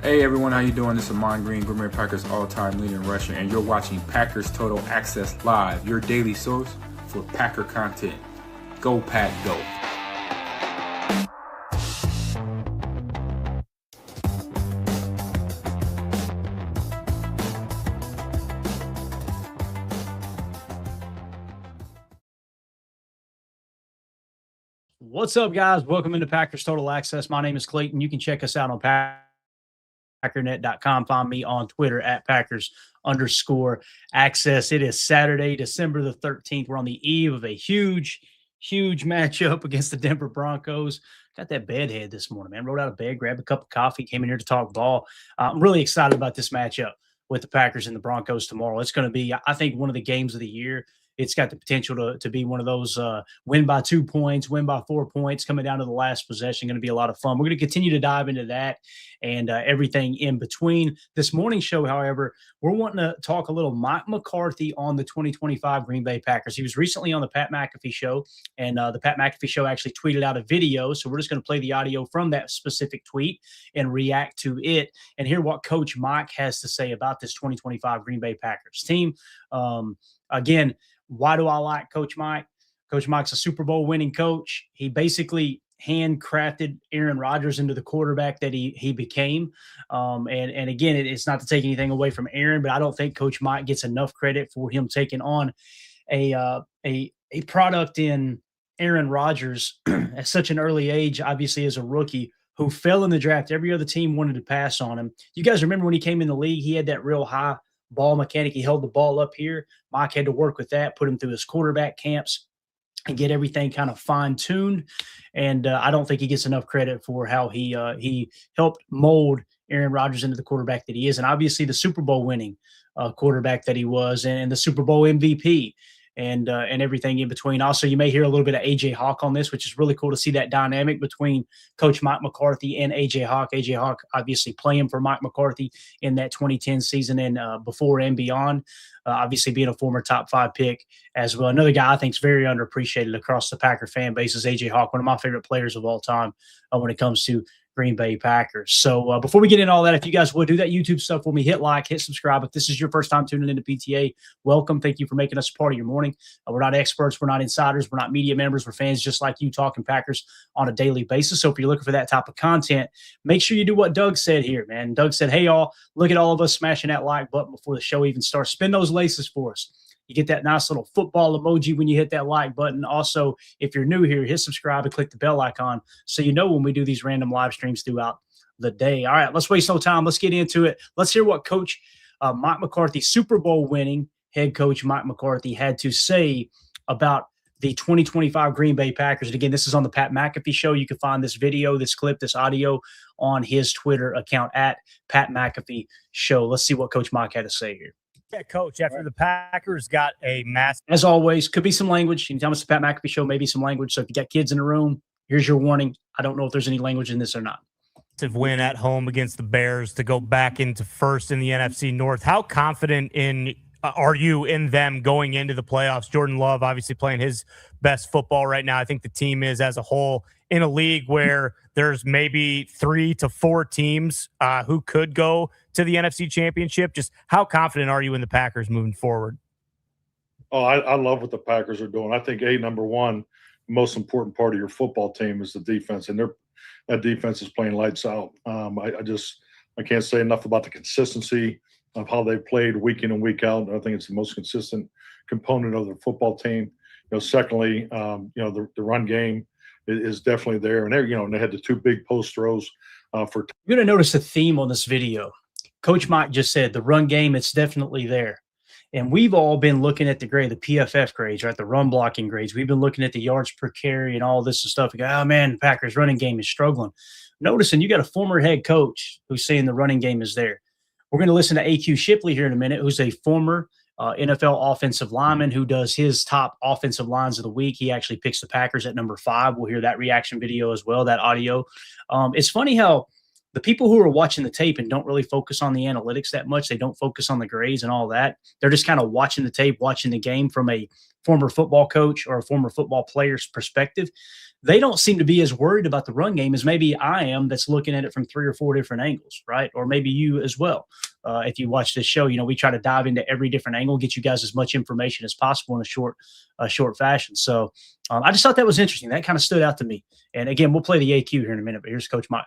Hey everyone, how you doing? This is Amon Green, Green Bay Packers all-time leader in rushing, and you're watching Packers Total Access Live, your daily source for Packer content. Go Pack, go! What's up, guys? Welcome into Packers Total Access. My name is Clayton. You can check us out on Packernet.com. Find me on Twitter at Packers_access. It is Saturday, December the 13th. We're on the eve of a huge matchup against the Denver Broncos. Got that bedhead this morning, man. Rolled out of bed, grabbed a cup of coffee, came in here to talk ball. I'm really excited about this matchup with the Packers and the Broncos tomorrow. It's going to be, I think, one of the games of the year. It's got the potential to be one of those win by 2 points, win by 4 points, coming down to the last possession. Going to be a lot of fun. We're going to continue to dive into that and everything in between. This morning's show, however, we're wanting to talk a little Mike McCarthy on the 2025 Green Bay Packers. He was recently on the Pat McAfee show, and the Pat McAfee show actually tweeted out a video. So we're just going to play the audio from that specific tweet and react to it and hear what Coach Mike has to say about this 2025 Green Bay Packers team. Again, why do I like Coach Mike? Coach Mike's a Super Bowl winning coach. He basically handcrafted Aaron Rodgers into the quarterback that he became. And again, it's not to take anything away from Aaron, but I don't think Coach Mike gets enough credit for him taking on a product in Aaron Rodgers at such an early age, obviously as a rookie, who fell in the draft. Every other team wanted to pass on him. You guys remember when he came in the league, he had that real high ball mechanic. He held the ball up here. Mike had to work with that, put him through his quarterback camps and get everything kind of fine-tuned. And I don't think he gets enough credit for how he helped mold Aaron Rodgers into the quarterback that he is. And obviously the Super Bowl winning quarterback that he was, and the Super Bowl MVP and everything in between. Also, you may hear a little bit of A.J. Hawk on this, which is really cool to see that dynamic between Coach Mike McCarthy and A.J. Hawk. A.J. Hawk obviously playing for Mike McCarthy in that 2010 season and before and beyond, obviously being a former top 5 pick as well. Another guy I think is very underappreciated across the Packer fan base is A.J. Hawk, one of my favorite players of all time when it comes to Green Bay Packers. So before we get into all that, if you guys would do that YouTube stuff for me, hit like, hit subscribe. If this is your first time tuning into PTA, welcome. Thank you for making us a part of your morning. We're not experts. We're not insiders. We're not media members. We're fans just like you talking Packers on a daily basis. So if you're looking for that type of content, make sure you do what Doug said here, man. Doug said, hey, y'all, look at all of us smashing that like button before the show even starts. Spin those laces for us. You get that nice little football emoji when you hit that like button. Also, if you're new here, hit subscribe and click the bell icon so you know when we do these random live streams throughout the day. All right, let's waste no time. Let's get into it. Let's hear what Coach Mike McCarthy, Super Bowl winning head coach Mike McCarthy, had to say about the 2025 Green Bay Packers. And again, this is on the Pat McAfee show. You can find this video, this clip, this audio on his Twitter account at Pat McAfee Show. Let's see what Coach Mike had to say here. Yeah, Coach, after the Packers got a massive... As always, could be some language. Anytime it's the Pat McAfee Show, maybe some language. So if you got kids in the room, here's your warning. I don't know if there's any language in this or not. Win at home against the Bears to go back into first in the NFC North. How confident are you in them going into the playoffs? Jordan Love obviously playing his best football right now. I think the team is as a whole in a league where there's maybe 3 to 4 teams who could go to the NFC Championship. Just how confident are you in the Packers moving forward? Oh, I love what the Packers are doing. I think number one, most important part of your football team is the defense, and that defense is playing lights out. I can't say enough about the consistency of how they played week in and week out. I think it's the most consistent component of the football team. Secondly, the run game is definitely there, and they had the 2 big post throws for. You're going to notice a theme on this video. Coach Mike just said the run game, it's definitely there. And we've all been looking at the PFF grades, right? The run blocking grades. We've been looking at the yards per carry and all this and stuff. We go, oh, man, the Packers running game is struggling. Noticing you got a former head coach who's saying the running game is there. We're going to listen to A.Q. Shipley here in a minute, who's a former NFL offensive lineman who does his top offensive lines of the week. He actually picks the Packers at number 5. We'll hear that reaction video as well, that audio. It's funny how the people who are watching the tape and don't really focus on the analytics that much, they don't focus on the grades and all that. They're just kind of watching the tape, watching the game from a former football coach or a former football player's perspective. they don't seem to be as worried about the run game as maybe I am, that's looking at it from 3 or 4 different angles, right? Or maybe you as well. If you watch this show, we try to dive into every different angle, get you guys as much information as possible in a short fashion. So I just thought that was interesting. That kind of stood out to me. And again, we'll play the AQ here in a minute, but here's Coach Mike.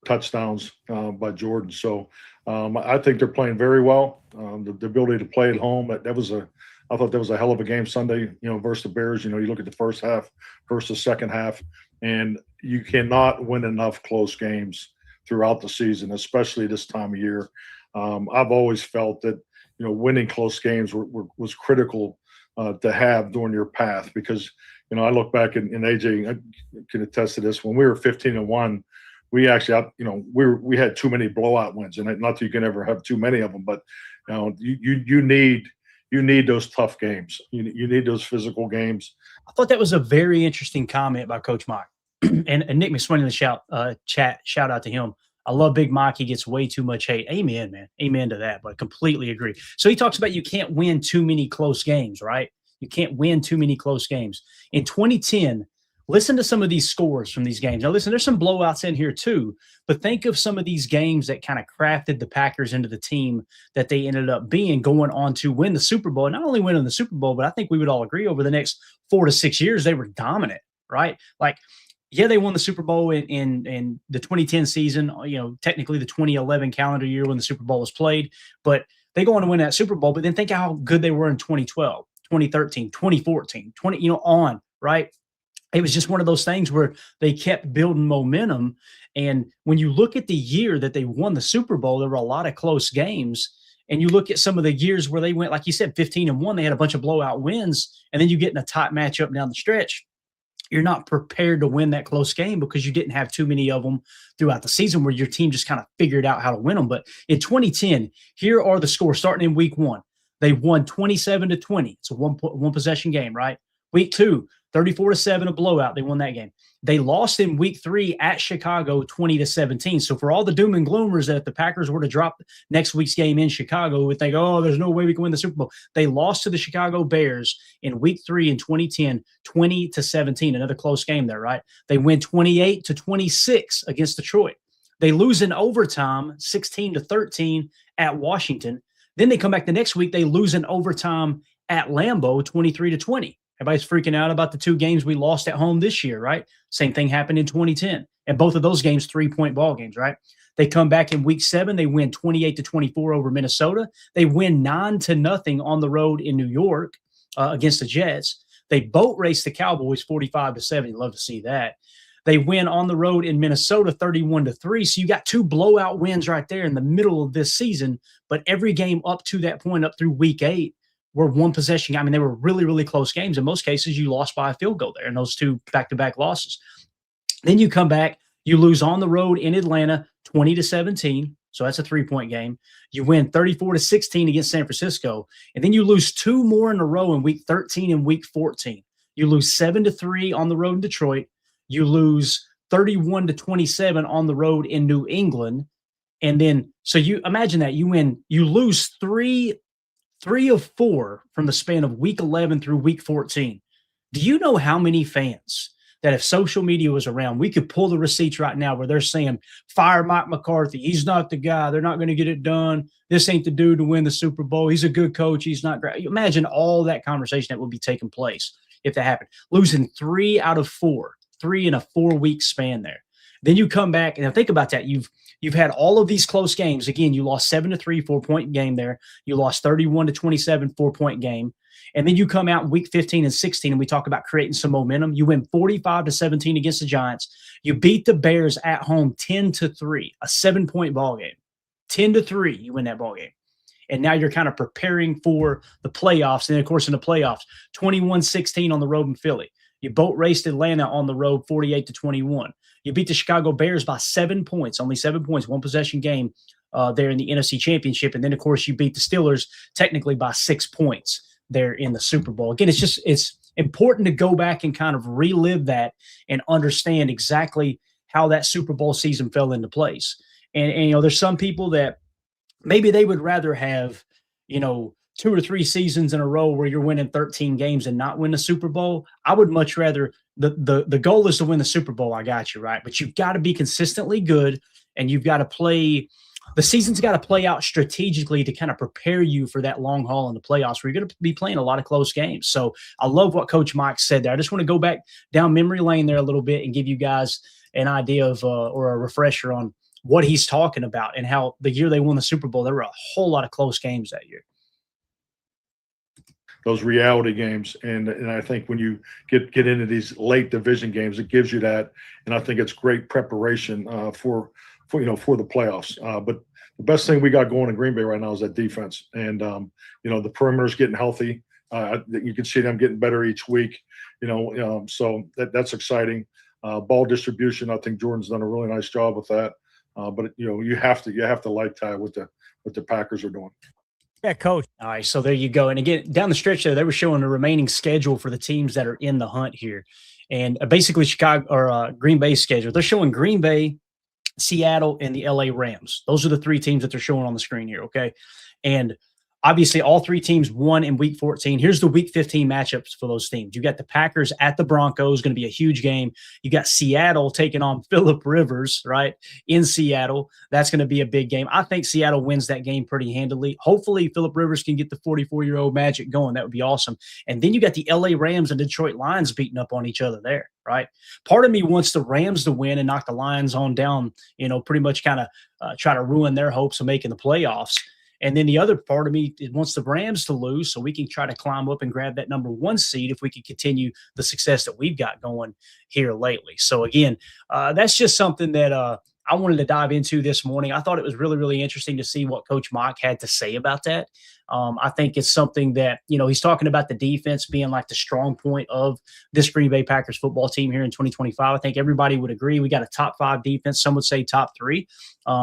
Touchdowns by Jordan. So I think they're playing very well. The ability to play at home, I thought that was a hell of a game Sunday, versus the Bears. You look at the first half versus the second half, and you cannot win enough close games throughout the season, especially this time of year. I've always felt that, winning close games was critical to have during your path, because, I look back and AJ can attest to this. When we were 15-1, we actually, we had too many blowout wins, and not that you can ever have too many of them, but you need those tough games. You need those physical games. I thought that was a very interesting comment by Coach Mike. and Nick McSwain in the chat, shout out to him. I love Big Mike. He gets way too much hate. Amen, man. Amen to that, but completely agree. So he talks about you can't win too many close games, right? You can't win too many close games. In 2010, listen to some of these scores from these games. Now, listen, there's some blowouts in here too, but think of some of these games that kind of crafted the Packers into the team that they ended up being, going on to win the Super Bowl. And not only winning the Super Bowl, but I think we would all agree over the next 4 to 6 years, they were dominant, right? Like, yeah, they won the Super Bowl in the 2010 season, technically the 2011 calendar year when the Super Bowl was played, but they go on to win that Super Bowl. But then think how good they were in 2012, 2013, 2014, on, right? It was just one of those things where they kept building momentum. And when you look at the year that they won the Super Bowl, there were a lot of close games. And you look at some of the years where they went, like you said, 15-1, they had a bunch of blowout wins. And then you get in a tight matchup down the stretch. You're not prepared to win that close game because you didn't have too many of them throughout the season where your team just kind of figured out how to win them. But in 2010, here are the scores starting in week 1. They won 27-20. It's a one possession game, right? Week 2, 34-7, a blowout. They won that game. They lost in week 3 at Chicago, 20-17. So for all the doom and gloomers that if the Packers were to drop next week's game in Chicago, would think, oh, there's no way we can win the Super Bowl. They lost to the Chicago Bears in week 3 in 2010, 20-17. Another close game there, right? They win 28-26 against Detroit. They lose in overtime, 16-13 at Washington. Then they come back the next week. They lose in overtime at Lambeau, 23-20. Everybody's freaking out about the 2 games we lost at home this year, right? Same thing happened in 2010. And both of those games, 3-point ball games, right? They come back in week 7. They win 28-24 over Minnesota. They win 9-0 on the road in New York against the Jets. They boat race the Cowboys 45-7. You'd love to see that. They win on the road in Minnesota 31-3. So you got 2 blowout wins right there in the middle of this season. But every game up to that point, up through week 8, were one possession. I mean, they were really, really close games. In most cases, you lost by a field goal there in those 2 back-to-back losses. Then you come back, you lose on the road in Atlanta, 20-17. So that's a 3-point game. You win 34-16 against San Francisco. And then you lose 2 more in a row in week 13 and week 14. You lose 7-3 on the road in Detroit. You lose 31-27 on the road in New England. And then, so you imagine that you lose 3 of 4 from the span of week 11 through week 14. Do you know how many fans that if social media was around, we could pull the receipts right now where they're saying, fire Mike McCarthy. He's not the guy. They're not going to get it done. This ain't the dude to win the Super Bowl. He's a good coach. He's not great. Imagine all that conversation that would be taking place if that happened. Losing 3 out of 4, 3 in a 4-week span there. Then you come back and think about that. You've had all of these close games. Again, you lost 7-3, 4-point game there. You lost 31-27, 4-point game. And then you come out in week 15 and 16, and we talk about creating some momentum. You win 45-17 against the Giants. You beat the Bears at home 10-3, a 7-point ball game. 10-3, you win that ball game. And now you're kind of preparing for the playoffs. And then, of course, in the playoffs, 21-16 on the road in Philly. You boat raced Atlanta on the road 48-21. You beat the Chicago Bears by 7 points, only 7 points, 1 possession game there in the NFC Championship. And then, of course, you beat the Steelers technically by 6 points there in the Super Bowl. Again, it's important to go back and kind of relive that and understand exactly how that Super Bowl season fell into place. And there's some people that maybe they would rather have, 2 or 3 seasons in a row where you're winning 13 games and not win the Super Bowl. I would much rather the goal is to win the Super Bowl. I got you, right? But you've got to be consistently good, and you've got to play the season's got to play out strategically to kind of prepare you for that long haul in the playoffs where you're going to be playing a lot of close games. So I love what Coach Mike said there. I just want to go back down memory lane there a little bit and give you guys an idea of or a refresher on what he's talking about and how the year they won the Super Bowl, there were a whole lot of close games that year. Those reality games, and I think when you get into these late division games, it gives you that, and I think it's great preparation for the playoffs. But the best thing we got going in Green Bay right now is that defense, and the perimeter's getting healthy. You can see them getting better each week. So that's exciting. Ball distribution, I think Jordan's done a really nice job with that. But you have to like tie what the Packers are doing. Yeah, Coach. All right, so there you go. And again, down the stretch there, they were showing the remaining schedule for the teams that are in the hunt here, and basically Chicago or Green Bay's schedule. They're showing Green Bay, Seattle, and the LA Rams. Those are the 3 teams that they're showing on the screen here. Okay, and obviously all 3 teams won in Week 14. Here's the Week 15 matchups for those teams. You got the Packers at the Broncos, going to be a huge game. You got Seattle taking on Phillip Rivers, right, in Seattle. That's going to be a big game. I think Seattle wins that game pretty handily. Hopefully, Phillip Rivers can get the 44-year-old magic going. That would be awesome. And then you got the LA Rams and Detroit Lions beating up on each other there, right? Part of me wants the Rams to win and knock the Lions on down, pretty much kind of try to ruin their hopes of making the playoffs. And then the other part of me wants the Rams to lose so we can try to climb up and grab that number 1 seed if we can continue the success that we've got going here lately. So, again, that's just something that I wanted to dive into this morning. I thought it was really, really interesting to see what Coach Mike had to say about that. I think it's something that, he's talking about the defense being like the strong point of this Green Bay Packers football team here in 2025. I think everybody would agree. We got a top 5 defense. Some would say top 3,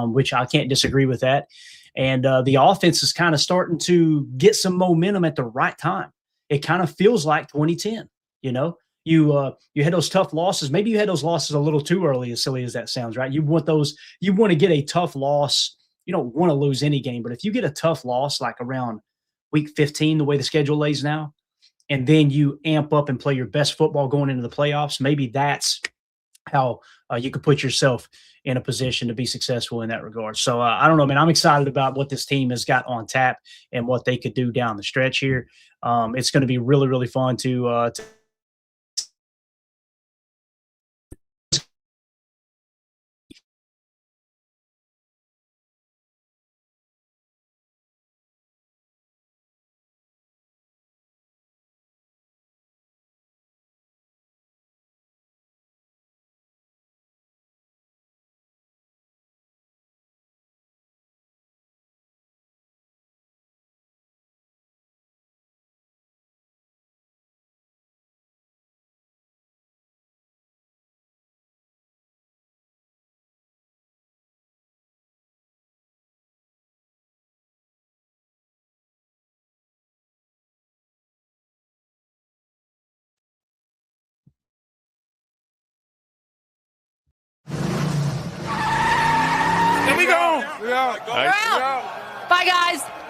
which I can't disagree with that. And the offense is kind of starting to get some momentum at the right time. It kind of feels like 2010. You had those tough losses. Maybe you had those losses a little too early, as silly as that sounds, right? You want to get a tough loss. You don't want to lose any game, but if you get a tough loss like around Week 15, the way the schedule lays now, and then you amp up and play your best football going into the playoffs, maybe that's how you could put yourself in a position to be successful in that regard. So I don't know, man. I'm excited about what this team has got on tap and what they could do down the stretch here. It's going to be really, really fun to We're out. Bye, guys.